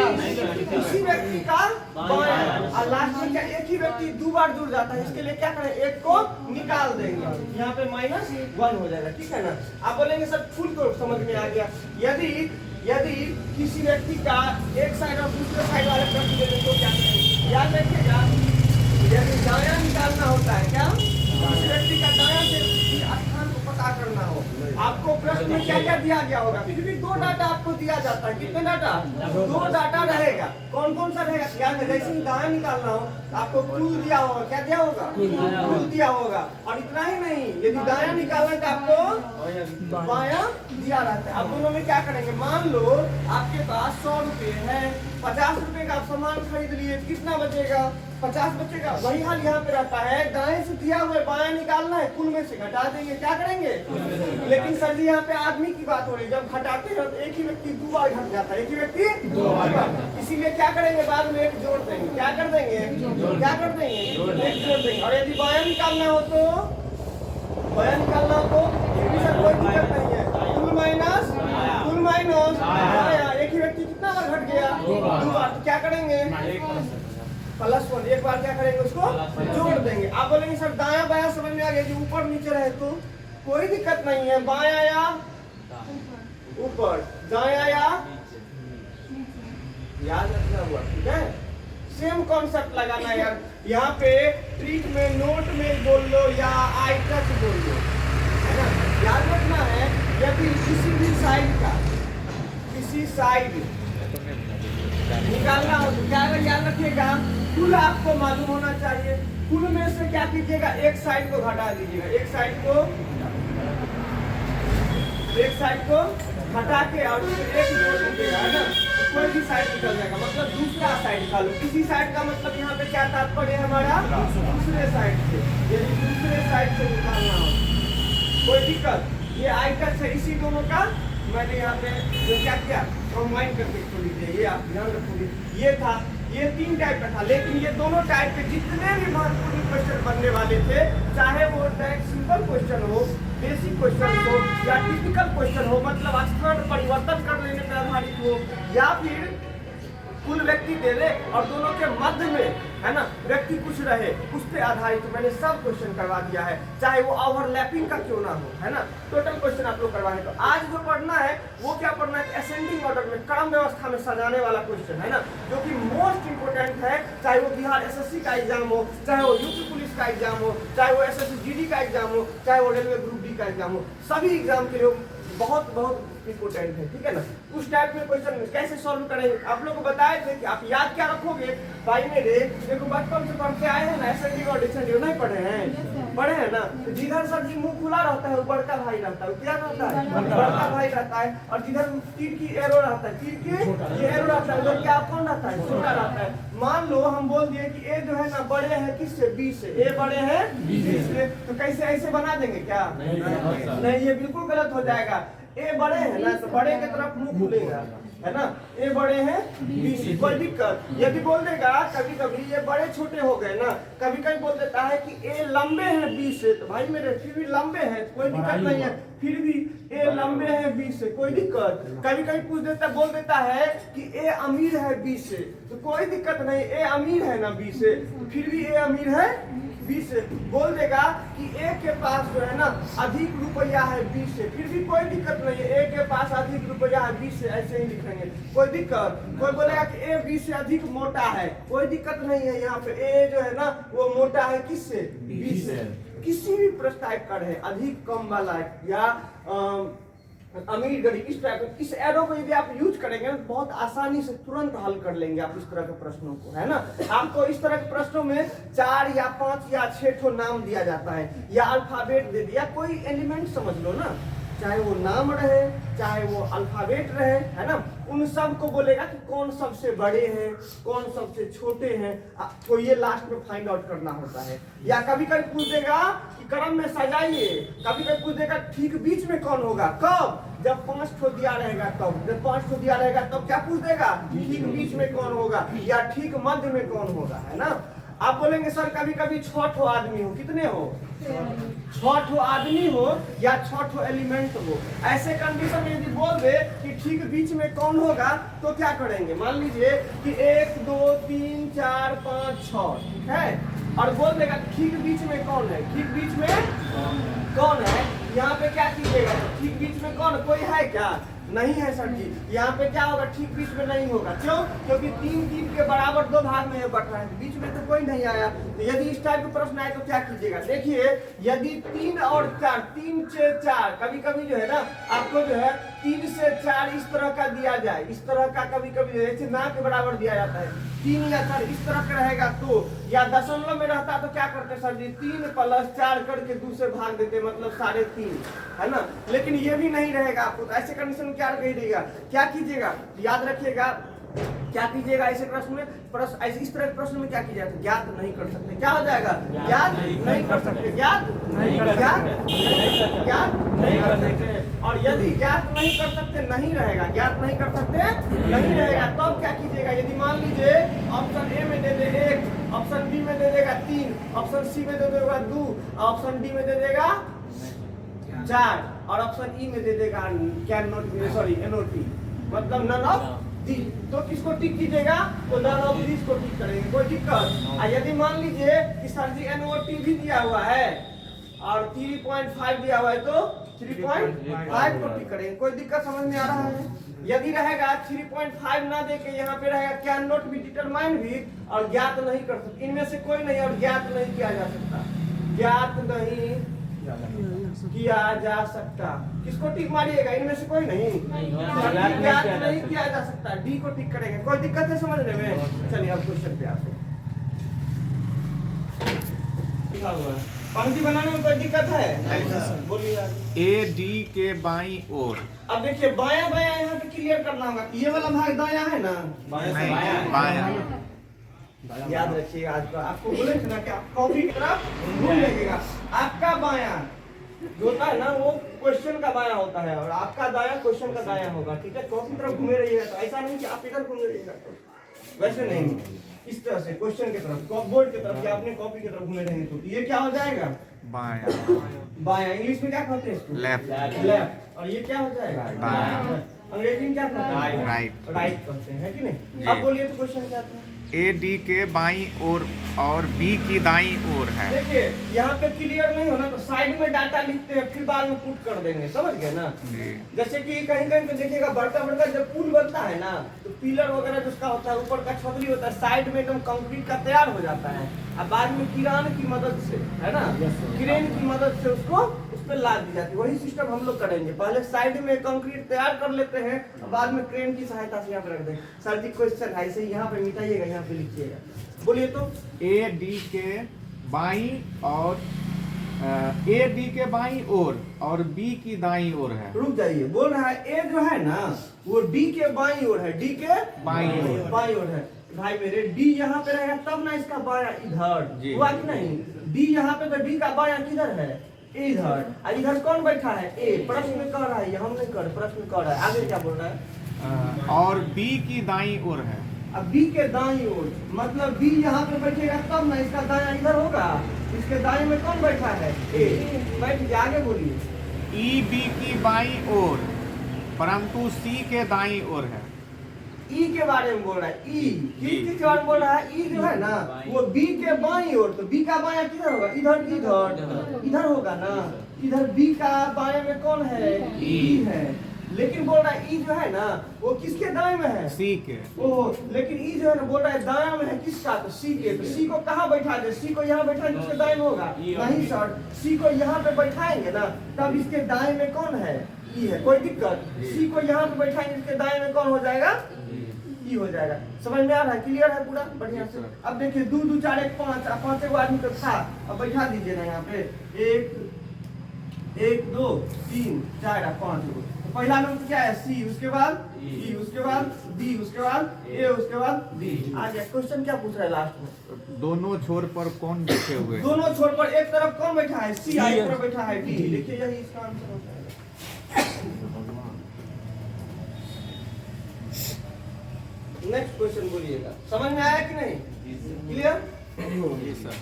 किसी व्यक्ति का बायां, और लास्ट में क्या एक ही व्यक्ति 2 बार जुड़ जाता है, इसके लिए क्या करें, एक को निकाल देंगे, यहाँ पे -1 हो जाएगा, ठीक है ना। आप बोलेंगे सर फुल को समझ में आ गया। यदि किसी व्यक्ति का एक साइड और दूसरे साइड वाले प्रश्न दे दें तो क्या करेंगे, याद रखिएगा, यदि दायां निकालना होता है, क्या किसी व्यक्ति का दायां से स्थान को पता करना हो, आपको प्रश्न में क्या क्या दिया गया होगा, फिर भी 2 डाटा आपको दिया जाता है, कितने डाटा, 2 डाटा रहेगा, कौन कौन सा रहेगा, याद है, जैसे ही दायां निकालना हो आपको कुल दिया होगा, क्या दिया होगा, कुल दिया होगा, और इतना ही नहीं, यदि दायां निकालना है तो आपको बायां दिया रहता है। अब दोनों में क्या करेंगे, मान लो आपके पास 100 रुपए है, 50 रुपए का आप सामान खरीद लिए, कितना बचेगा, 50 बचेगा। वही हाल यहाँ पे रहता है, दाएं से दिया हुआ बायां निकालना है, कुल में से घटा देंगे, क्या करेंगे, लेकिन सर जी यहाँ पे आदमी की बात हो रही है, जब घटाते हैं तो एक ही व्यक्ति 2 बार घट जाता है, एक ही व्यक्ति 2 बार, इसीलिए क्या करेंगे, बाद में एक जोड़ देंगे, क्या कर देंगे, क्या कर देंगे, एक जोड़ देंगे। और यदि बायां निकालना हो तो बायां निकालना हो तो कोई दिक्कत नहीं है, कुल माइनस बायां, एक ही व्यक्ति कितना बार घट गया, 2 बार, तो क्या करेंगे, +1, एक बार क्या करेंगे, उसको जोड़ देंगे। आप बोलेंगे सर दायां बायां समझ में आ गया, जो ऊपर नीचे रहे तो कोई दिक्कत नहीं है, बायां या ऊपर, दायां या याद रखना हुआ, ठीक है, सेम कॉन्सेप्ट लगाना है यार। यहाँ पे ट्रिक में नोट में बोल लो या आई टच बोल लो, है ना, याद रखना है, यदि किसी भी साइड का किसी साइड निकालना हो तो क्या याद रखिएगा, कुल आपको मालूम होना चाहिए, कुल में से क्या कीजिएगा, एक साइड को घटा दीजिएगा, एक साइड को हटा के और एक जोड़ दीजिएगा, है ना, कोई भी साइड निकल जाएगा, मतलब दूसरा साइड निकालो, किसी साइड का मतलब यहाँ पे क्या तात्पर्य है हमारा, दूसरे साइड से, यदि दूसरे साइड से निकालना हो कोई दिक्कत, ये आई टच है, इसी दोनों का मैंने यहाँ पे जो क्या किया कंबाइन करके छोड़ दीजिए, ये आप ध्यान रखोगे, ये था, ये 3 टाइप का था, लेकिन ये दोनों टाइप के जितने भी महत्वपूर्ण क्वेश्चन बनने वाले थे, चाहे वो डायरेक्ट सिंपल क्वेश्चन हो, बेसिक क्वेश्चन हो या टिपिकल क्वेश्चन हो, मतलब स्थान परिवर्तन कर लेने पर आधारित हो, या फिर कुल व्यक्ति दे दे और दोनों के मध्य में, है ना, व्यक्ति कुछ रहे, उस पे आधारित, तो मैंने सब क्वेश्चन करवा दिया है, चाहे वो ओवरलैपिंग का क्यों ना हो, है ना, टोटल क्वेश्चन आप लोग करवाए। तो आज जो पढ़ना है वो क्या पढ़ना है, असेंडिंग ऑर्डर में, क्रम व्यवस्था में सजाने वाला क्वेश्चन, है ना, जो कि मोस्ट इंपोर्टेंट है, चाहे वो बिहार एसएससी का एग्जाम हो, चाहे वो यूपी पुलिस का एग्जाम हो, चाहे वो एसएससी जीडी का एग्जाम हो, चाहे वो रेलवे ग्रुप डी का एग्जाम हो, सभी एग्जाम के लिए बहुत इंपोर्टेंट है, ठीक है ना। उस टाइप में क्वेश्चन कैसे सॉल्व करेंगे, आप लोग को बताए थे कि आप याद क्या रखोगे, भाई मेरे देखो बचपन से पढ़ते आए हैं ना, एसेंडिंग और डिसेंडिंग नहीं पढ़े हैं, पढ़े हैं ना, तो जिधर सर जी मुंह खुला रहता है वो बड़का भाई रहता है, क्या रहता है, बड़का भाई रहता है, और जिधर तीर की एरो रहता है, तीर की ये एरो रहता है, उधर क्या कौन रहता है, छोटा रहता है। मान लो हम बोल दिए कि ए जो है ना बड़े हैं किससे, बी से, ए बड़े हैं बी से, तो कैसे ऐसे बना देंगे क्या, नहीं, ये बिल्कुल गलत हो जाएगा। ए बड़े हैं ना तो बड़े की तरफ मुंह खुलेगा, है ना, ए बड़े हैं बी से, कोई दिक्कत, यदि बोल देगा कभी कभी ये बड़े छोटे हो गए ना, कभी कभी बोल देता है कि ए लंबे हैं बी से, तो भाई मेरे फिर भी लंबे हैं, कोई दिक्कत नहीं है, फिर भी ए लंबे हैं बी से, कोई दिक्कत। कभी कभी पूछ देता बोल देता है कि ए अमीर है बी से, तो कोई दिक्कत नहीं, ए अमीर है ना बी से, तो फिर भी ए अमीर है बी से। बोल देगा कि ए के पास जो है ना अधिक रुपया है बी से, फिर भी कोई दिक्कत नहीं है, ए के पास अधिक रुपया है बी से, ऐसे ही लिखेंगे, कोई दिक्कत। कोई बोलेगा कि ए बी से अधिक मोटा है, कोई दिक्कत नहीं है, यहाँ पे ए जो है ना वो मोटा है किससे, बी से। किसी भी प्रश्न टाइप का रहे, अधिक कम वाला या अमीर गरीब, इस टाइप इस एरो को यदि आप यूज करेंगे तो बहुत आसानी से तुरंत हल कर लेंगे आप इस तरह के प्रश्नों को, है ना। आपको इस तरह के प्रश्नों में 4 या 5 या 6 ठो नाम दिया जाता है, या अल्फाबेट दे दिया, कोई एलिमेंट समझ लो ना, चाहे वो नाम रहे चाहे वो अल्फाबेट रहे, है ना, उन सब को बोलेगा कि कौन सबसे बड़े हैं कौन सबसे छोटे हैं, तो ये लास्ट में फाइंड आउट करना होता है। या कभी कभी पूछ देगा कि क्रम में सजाइए, कभी कभी पूछ देगा ठीक बीच में कौन होगा, कब, जब 5 ठो दिया रहेगा तब, जब 5 ठो दिया रहेगा तब क्या पूछ देगा, ठीक बीच में कौन होगा या ठीक मध्य में कौन होगा, है ना। आप बोलेंगे सर कभी कभी 6 ठो आदमी हो, कितने हो? 6 ठो आदमी हो या 6 ठो एलिमेंट हो। ऐसे कंडीशन में यदि बोल दे कि ठीक बीच में कौन होगा तो क्या करेंगे? मान लीजिए कि 1 2 3 4 5 6, ठीक है, और बोल देगा ठीक बीच में कौन है, ठीक बीच में कौन है। यहाँ पे क्या कीजिएगा? ठीक बीच में कौन, कोई है क्या? नहीं है सर जी। यहाँ पे क्या होगा? ठीक बीच में नहीं होगा। क्यों? क्योंकि 3 के बराबर 2 भाग में बट रहा है, बीच में तो कोई नहीं आया। तो यदि इस टाइप का प्रश्न आए तो क्या कीजिएगा? देखिए यदि 3 और 4, 3 से 4, कभी कभी जो है ना आपको जो है 3 से 4 इस तरह का दिया जाए, इस तरह का कभी कभी ऐसे ना के बराबर दिया जाता है, 3 या 4 इस तरह का रहेगा तो, या दशमलव में रहता तो क्या करते सर जी? 3 + 4 करके 2 से भाग देते, मतलब 3.5, है ना। लेकिन ये भी नहीं रहेगा आपको, तो ऐसे कंडीशन में क्या कहिएगा? क्या कीजिएगा? याद रखिएगा, क्या कीजिएगा ऐसे प्रश्न में, ऐसे इस तरह के प्रश्न में क्या कीजिएगा? ज्ञात नहीं कर सकते। क्या हो जाएगा? ज्ञात नहीं कर सकते, ज्ञात नहीं कर सकते, ज्ञात नहीं कर सकते। और यदि ज्ञात नहीं कर सकते नहीं रहेगा, ज्ञात नहीं कर सकते नहीं रहेगा, तब क्या कीजिएगा? यदि मान लीजिए ऑप्शन ए में दे दे 1, ऑप्शन बी में दे देगा 3, ऑप्शन सी में दे देगा 2, ऑप्शन डी में दे देगा 4, और ऑप्शन ई में दे देगा कैन नॉट, सॉरी एनओटी, मतलब नन ऑफ दी, तो किसको टिक कीजिएगा? तो नन ऑफ दिस को टिक करेंगे, कोई दिक्कत। यदि मान लीजिए कि सर जी एनओटी भी दिया हुआ है और 3.5 दिया हुआ है तो 3.5 को टिक करेंगे, कोई दिक्कत समझ में आ रहा है? यदि रहेगा 3.5 ना देके यहाँ पे रहेगा कैन नॉट बी डिटरमाइन भी और ज्ञात नहीं कर सकते, इनमें से कोई नहीं और ज्ञात नहीं किया जा सकता, ज्ञात नहीं किया जा सकता। किसको टिक मारिएगा? इनमें से कोई नहीं, ज्ञात नहीं किया जा सकता, डी को टिक करेंगे। कोई दिक्कत है समझने में? चलिए अब क्वेश्चन पे आते हैं। पंक्ति बनाने में कोई दिक्कत है? बोलिए। ए डी के बाईं ओर। अब देखिए बाया बाया यहाँ पे क्लियर करना होगा, ये वाला भाग दाया है ना, बाया। याद रखिए आज का आपको बोले थे ना कि आप कॉपी की तरफ घूम लगेगा। आपका बाया जो होता है ना वो क्वेश्चन का बाया होता है और आपका दाया क्वेश्चन का दाया होगा, ठीक है। कॉपी की तरफ घूमे रहिएगा, तो ऐसा नहीं कि आप इधर घूमे रहिएगा, वैसे नहीं, इस तरह से क्वेश्चन की तरफ, बोर्ड की तरफ, या अपने कॉपी की तरफ घूमे रहेंगे तो ये क्या हो जाएगा? बाया। बाया। इंग्लिश में क्या कहते हैं इसको? लेफ्ट। लेफ्ट। और ये क्या हो जाएगा? बाया। अंग्रेजी में क्या कहते हैं? राइट। राइट कहते हैं, है कि नहीं? अब बोलिए तो क्वेश्चन क्या था? ए डी के बाईं ओर और बी की दाईं ओर है। देखिए यहाँ पे क्लियर नहीं होना तो साइड में डाटा लिखते हैं, फिर बाद में पुट कर देंगे, समझ गए ना? जैसे कि कहीं कहीं पे देखिएगा बड़का बड़का जब पुल बनता है ना तो पिलर वगैरह जिसका होता है, ऊपर का छतरी होता है, साइड में एकदम कंक्रीट का तैयार हो जाता है, अब बाद में किरान की मदद से, है ना, क्रेन की मदद से उसको उस पर लाद दी जाती है। वही सिस्टम हम लोग करेंगे, पहले साइड में कंक्रीट तैयार कर लेते हैं, बाद में क्रेन की सहायता से यहाँ पे रख देंगे। सर जी क्वेश्चन ऐसे ही यहाँ पे मिटाइएगा, यहाँ पे लिखिएगा, बोलिए तो। ए डी के बाईं और ए डी के बाईं ओर और बी की दाईं ओर है। रुक जाइए, बोल रहा है ए जो है ना वो डी के बाईं ओर है, डी के बाईं ओर है। भाई मेरे डी यहाँ पे रहेगा तब ना इसका बायां इधर हुआ कि नहीं? डी यहाँ पे तो डी का बायां किधर है? इधर। और इधर कौन बैठा है? ए। प्रश्न में कह रहा है, हम नहीं कर, प्रश्न कह रहा है, आगे क्या बोल रहा है? और बी की दाईं ओर है। अब बी के दाईं ओर मतलब बी यहाँ पे बैठेगा तब ना इसका दायां इधर होगा, इसके दाएं में कौन बैठा है? ए। बैठ के आगे बोलिए। ई बी की बाईं ओर परंतु सी के दाईं ओर है। ई के बारे में बोल रहा है, ई किसके बारे में बोल रहा है? ई जो है ना वो बी के बाईं ओर, तो बी का बायां किधर होगा? इधर इधर इधर होगा ना, इधर बी का बाएं में कौन है? ई है। लेकिन बोल रहा है ई जो है ना वो किसके दाएं में है? सी के। ओह, लेकिन ई जो है ना बोल रहा है दायां में है किसका? तो सी के। तो सी को कहाँ बैठा दे? सी को यहाँ बैठाएंगे उसके दाएं में होगा? नहीं सर, सी को यहाँ पे बैठाएंगे ना तब इसके दाएं में कौन है? ई है। कोई दिक्कत? सी को यहाँ पे बैठाएंगे इसके दाएं में कौन हो जाएगा? ई हो जाएगा। समझ में आ रहा है? क्लियर है पूरा? बढ़िया से। अब देखिए 2 2 4 1 5, अब 5 को आदमी तो था, अब बैठा दीजिए ना यहाँ पे 1 2 3 4 5 को। पहला नंबर क्या है? सी, उसके बाद ई, उसके बाद डी, उसके बाद ए, उसके बाद डी। आ गया। क्वेश्चन क्या पूछ रहा है लास्ट में? दोनों छोर पर कौन बैठे हुए? दोनों छोर पर एक तरफ कौन बैठा है? सी, एक तरफ बैठा है डी। देखिए यही इसका आंसर होता है। नेक्स्ट क्वेश्चन बोलिएगा, समझ में आया कि नहीं? क्लियर? जी सर।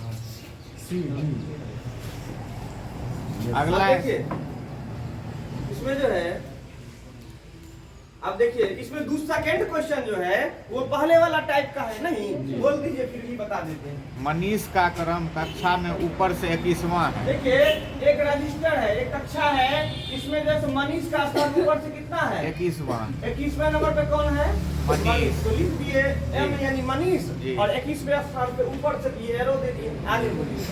अब अगला है देखिए इसमें जो है, अब देखिए इसमें दूसरा सेकंड क्वेश्चन जो है वो पहले वाला टाइप का है नहीं, बोल दीजिए फिर भी बता देते हैं। मनीष का क्रम कक्षा में ऊपर से 21वां है। देखिए एक रजिस्टर है, एक कक्षा है, इसमें जैसे मनीष का स्थान ऊपर से कितना है? 21वां। 21वें नंबर पे कौन है? मनीष। तो लिख दिए एम जी। यानी मनीष, जी। और 21वें स्थान पे ऊपर से दिए एरो दे दिए, आगे बोलिए।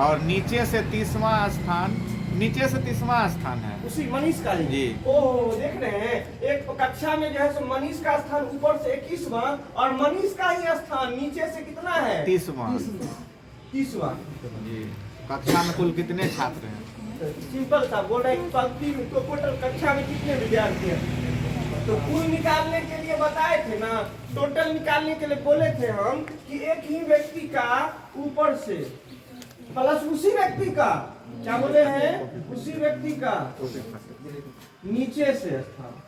और नीचे से 30वां स्थान, नीचे से 30वां स्थान है उसी मनीष का ही। जी। ओह देख रहे हैं, एक कक्षा में जो है सो मनीष का स्थान ऊपर से 21वां और मनीष का ही स्थान नीचे से कितना है? 30वां। 30वां। जी। कक्षा में कुल कितने छात्र हैं? सिंपल सा बोल रहे हैं, पंक्ति में तो टोटल कक्षा में कितने विद्यार्थी हैं? तो कुल निकालने के लिए बताए थे ना, टोटल निकालने के लिए बोले थे हम कि एक ही व्यक्ति का ऊपर से प्लस उसी व्यक्ति का, क्या बोले हैं, उसी व्यक्ति का नीचे से स्थान।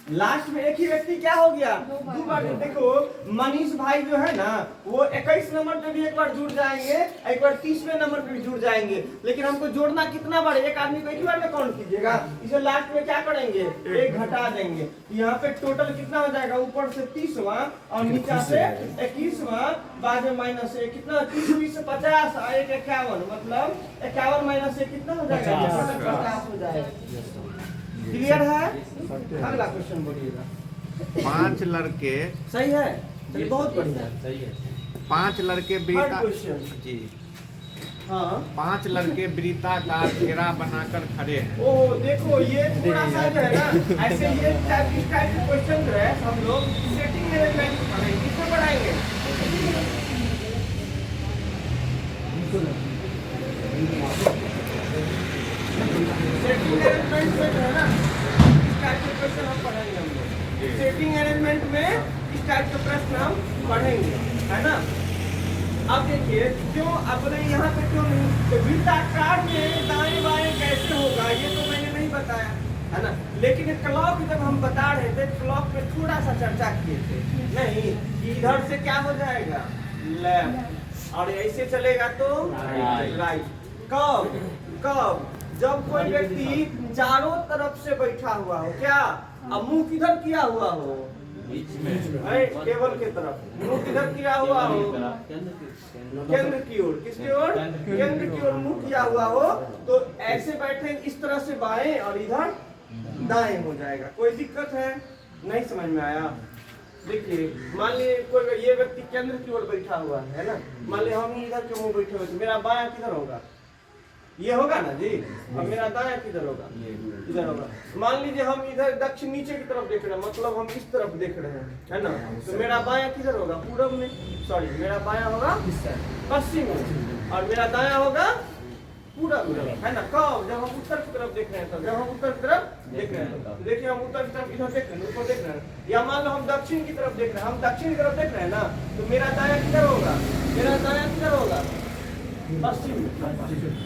लास्ट में एक ही व्यक्ति क्या हो गया, दो बार। देखो मनीष भाई जो है ना वो 21 नंबर पे भी एक बार जुड़ जाएंगे, एक बार 30वें नंबर पे भी जुड़ जाएंगे, लेकिन हमको जोड़ना कितना बार, एक आदमी को एक ही बार में काउंट कीजिएगा, इसे लास्ट में क्या करेंगे, एक घटा देंगे। यहाँ पे टोटल कितना हो जाएगा, ऊपर से 30वां और नीचे से 21वां, बाद में माइनस एक कितना, 30 से 50 और एक 51, मतलब 51 माइनस एक कितना हो जाएगा, 50 हो जाएगा। क्लियर है? अगला क्वेश्चन बोलिएगा। 5 लड़के, सही है, चलिए बहुत बढ़िया, सही है। 5 लड़के थर्ड वृत्ता क्वेश्चन। जी, हाँ 5 लड़के वृत्ताकार घेरा बनाकर खड़े हैं। ओह देखो ये थोड़ा सा जो है ना, ऐसे ये टाइप इस टाइप के क्वेश्चन जो है हम लोग सेटिंग मैनेजमेंट पढ़ेंगे, किसमें पढ़ाएंगे? सेटिंग अरेंजमेंट में जो है ना इस टाइप के क्वेश्चन हम पढ़ेंगे, हम लोग सेटिंग अरेंजमेंट में इस टाइप के प्रश्न हम पढ़ेंगे, है ना। अब देखिए क्यों अपने यहाँ पे क्यों नहीं, तो वृत्ताकार में दाएं बाएं कैसे होगा ये तो मैंने नहीं बताया, है ना। लेकिन क्लॉक जब हम बता रहे थे, क्लॉक पे थोड़ा सा चर्चा किए थे, नहीं इधर से क्या हो जाएगा, लेफ्ट, और ऐसे चलेगा तो राइट। कब कब जब कोई व्यक्ति चारों तरफ से बैठा हुआ हो, क्या, अब मुंह किधर किया हुआ हो, बीच में टेबल के तरफ, मुंह किधर किया हुआ हो, केंद्र की ओर, किसकी ओर, केंद्र की ओर मुंह किया हुआ हो, तो ऐसे बैठे इस तरह से बाएं और इधर दाएं हो जाएगा। कोई दिक्कत है? नहीं समझ में आया? देखिए मान लीजिए कोई ये व्यक्ति केंद्र की ओर बैठा हुआ है ना, मान लीजिए हम इधर क्यों मुंह बैठे हुए, तो मेरा बायां किधर होगा, ये होगा ना जी, और मेरा दायां किधर होगा, इधर होगा। मान लीजिए हम इधर दक्षिण नीचे की तरफ देख रहे हैं, मतलब हम इस तरफ देख रहे हैं, है ना, तो मेरा बायां किधर होगा, पूरब में, सॉरी मेरा बायां होगा पश्चिम में, और मेरा दायां होगा पूरब में, है ना। कब, जब हम उत्तर की तरफ देख रहे हैं, तब जब हम उत्तर की तरफ देख रहे हैं, तो देखिए हम उत्तर की तरफ इधर देख रहे हैं, ऊपर देख रहे हैं, या मान लो हम दक्षिण की तरफ देख रहे हैं, हम दक्षिण की तरफ देख रहे हैं ना, तो मेरा दायां किधर होगा, मेरा दायां किधर होगा, पश्चिम में।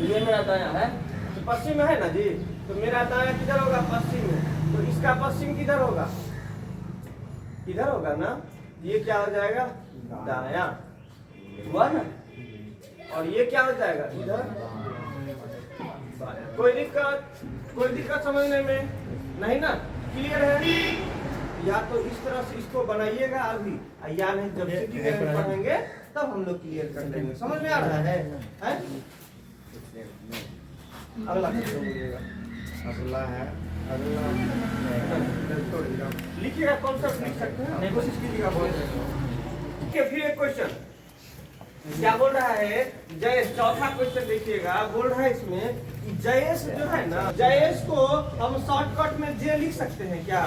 ये मेरा दायां है, तो पश्चिम में है ना जी, तो मेरा दायां किधर होगा, पश्चिम में, तो इसका पश्चिम किधर होगा, किधर होगा ना, ये क्या हो जाएगा, दायां हुआ ना, और ये क्या हो जाएगा, इधर। कोई दिक्कत समझने में नहीं ना, क्लियर है? या तो इस तरह से इसको बनाइएगा अभी, या नहीं जब से पढ़ेंगे तब हम लोग क्लियर कर लेंगे। समझ में आ रहा है? अगला क्वेश्चन बोलिएगा। अगला है, लिखिएगा, कॉन्सेप्ट लिख सकते हैं, कोशिश कीजिएगा बहुत। फिर एक क्वेश्चन क्या बोल रहा है, जयेश, चौथा क्वेश्चन देखिएगा, बोल रहा है इसमें कि जयेश जो है ना, जयेश को हम शॉर्टकट में जे लिख सकते हैं क्या,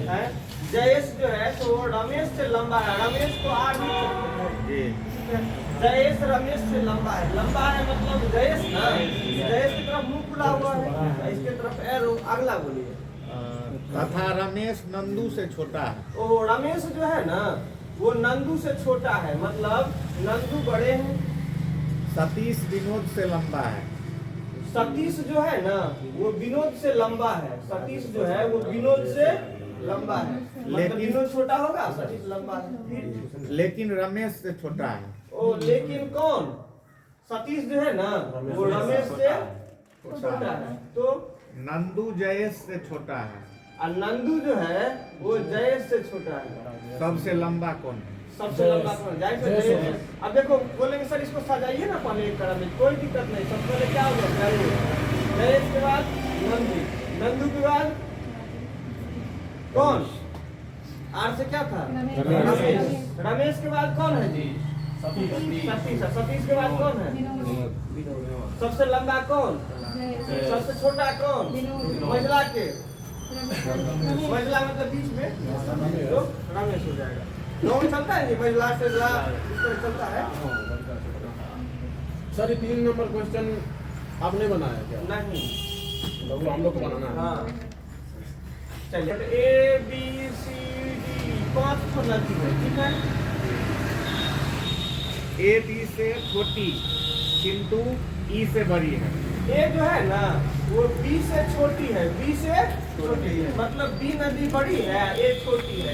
है जयेश जो है तो रमेश से लंबा है, रमेश को आर लिख सकते हैं, जयेश रमेश से लंबा है मतलब जयेश ना, जयेश की तरफ मुंह खुला हुआ है, इसके तरफ एरो। अगला बोलिए। तथा रमेश नंदू से छोटा है। ओ रमेश जो है ना वो नंदू से छोटा है, मतलब नंदू बड़े हैं। सतीश विनोद से लंबा है। सतीश जो है ना वो विनोद से लंबा है, सतीश जो है वो विनोद से लंबा है, मतलब विनोद छोटा होगा, सतीश लंबा है। फिर लेकिन रमेश से छोटा है। ओ लेकिन कौन सतीश जो है ना वो रमेश से छोटा है। तो नंदू जयेश से छोटा है। और नंदू जो है वो जयेश से छोटा है। सबसे लंबा कौन है? सबसे लंबा कौन? जयेश है। अब देखो बोलेंगे सर इसको सजाइए ना पहले एक तरह में, कोई दिक्कत नहीं। सबसे पहले क्या होगा जयेश, जयेश के बाद नंदू, नंदू के बाद कौन? आर से क्या था? रमेश। रमेश के बाद कौन है जी? सतीश। सतीश के बाद कौन है? सबसे लंबा कौन? सबसे छोटा कौन? महिला के महिला मतलब बीच में तो रमेश हो जाएगा। नौ में चलता है जी, महिला से चलता है। सर 3 नंबर क्वेश्चन आपने बनाया क्या? नहीं, वो हम लोग को बनाना है। हाँ चलिए। ए बी सी डी 5 तो नदी है, ठीक है। ए बी से छोटी किंतु ई से बड़ी है। ए जो है ना वो बी से छोटी है, बी से छोटी है, मतलब बी नदी बड़ी है, ए छोटी है।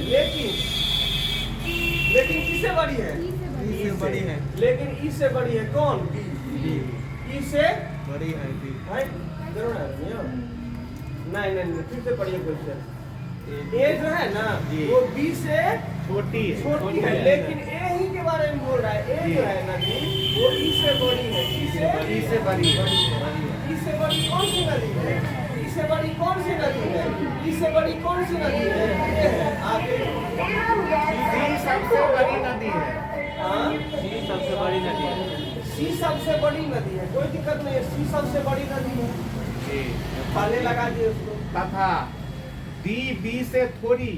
लेकिन किससे बड़ी है? ई से बड़ी है। लेकिन ई से बड़ी है कौन? बी। ई से बड़ी है बी। है जरूर है। नहीं फिर से पढ़िए क्वेश्चन। ए जो है ना वो बी से छोटी है। छोटी है, लेकिन ए ही के बारे में बोल रहा है। ए जो है नदी वो ई से बड़ी है। ई से बड़ी है। ई से बड़ी कौन सी नदी है? ई से बड़ी कौन सी नदी है? ई से बड़ी कौन सी नदी है? ये है आगे। सी सबसे बड़ी नदी है। हाँ सी सबसे बड़ी नदी है। सी सबसे बड़ी नदी है, कोई दिक्कत नहीं है। सी सबसे बड़ी नदी है, जी। पहले लगा दिए उसको। तथा डी बी से थोड़ी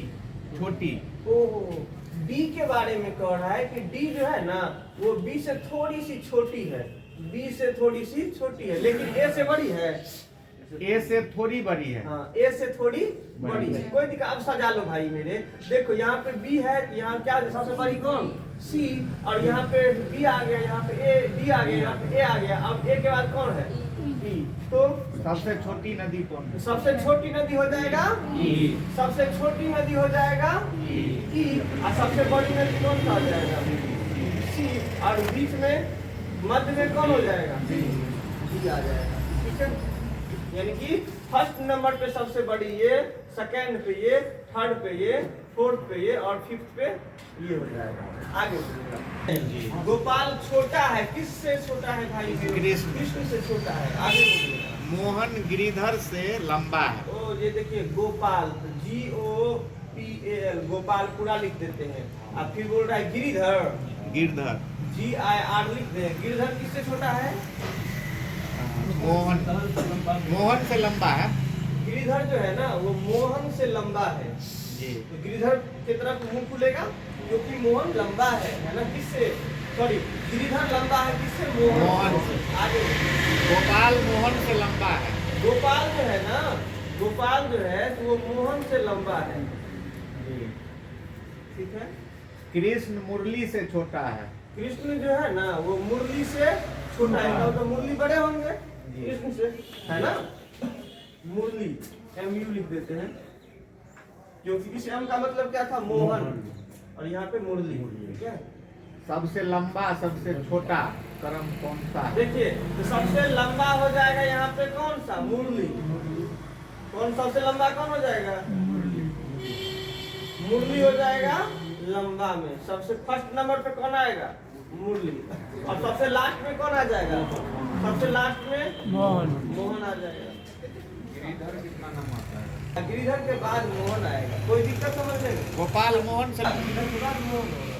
छोटी। ओहो, डी के बारे में कह रहा है कि डी जो है ना वो बी से थोड़ी सी छोटी है, बी से थोड़ी सी छोटी है, लेकिन ए से बड़ी है। ए से थोड़ी बड़ी है। हाँ ए से थोड़ी बड़ी है, कोई दिक्कत। अब सजा लो भाई मेरे। देखो यहाँ पे बी है, यहाँ क्या है? सबसे बड़ी कौन? सी। और यहाँ पे बी आ गया, यहाँ पे ए, डी आ गया, यहाँ पे ए आ गया। अब ए के बाद कौन है? ई। तो सबसे छोटी नदी कौन है? सबसे छोटी नदी हो जाएगा ई। सबसे छोटी नदी हो जाएगा ई। और सबसे बड़ी नदी कौन सा हो जाएगा? सी। और बीच में मध्य में कौन हो जाएगा? डी आ जाएगा, ठीक है। यानी कि फर्स्ट नंबर पे सबसे बड़ी ये, सेकंड पे ये, थर्ड पे ये, फोर्थ पे ये और फिफ्थ पे ये हो जाएगा। आगे बोलिएगा। गोपाल छोटा है, किससे छोटा है भाई? कृष्ण। कृष्ण से छोटा है। आगे बोलिएगा। मोहन गिरिधर से लंबा है। ओ ये देखिए गोपाल, GOPAL, गोपाल पूरा लिख देते हैं। अब फिर बोल रहा है गिरिधर, गिरधर। GIR लिख दे। गिरिधर किससे छोटा है? मोहन से लंबा है। गिरिधर जो है ना वो मोहन से लंबा है जी। तो गिरिधर की तरफ मुंह खुलेगा क्योंकि मोहन लंबा है ना? किससे? सॉरी, गिरिधर लंबा है किससे? मोहन से। आगे गोपाल मोहन से लंबा है। गोपाल जो है ना, गोपाल जो है तो वो मोहन से लंबा है, ठीक है। कृष्ण मुरली से छोटा है। कृष्ण जो है ना वो मुरली से छोटा है, तो मुरली बड़े होंगे कृष्ण से, है ना। मुरली MU लिख देते हैं क्योंकि इस M का मतलब क्या था? मोहन, और यहाँ पे मुरली, ठीक है। सबसे लंबा सबसे छोटा क्रम कौन सा है? देखिए तो सबसे लंबा हो जाएगा यहाँ पे कौन सा? मुरली। कौन सबसे लंबा कौन हो जाएगा? मुरली हो जाएगा लंबा में। सबसे फर्स्ट नंबर पे कौन आएगा? मुरली। और सबसे लास्ट में कौन आ जाएगा? सबसे लास्ट में मोहन आ जाएगा। गिरिधर कितना नाम आता है? गिरिधर के बाद मोहन आएगा, कोई दिक्कत समझ में? गोपाल मोहन से गिरिधर के बाद मोहन होगा।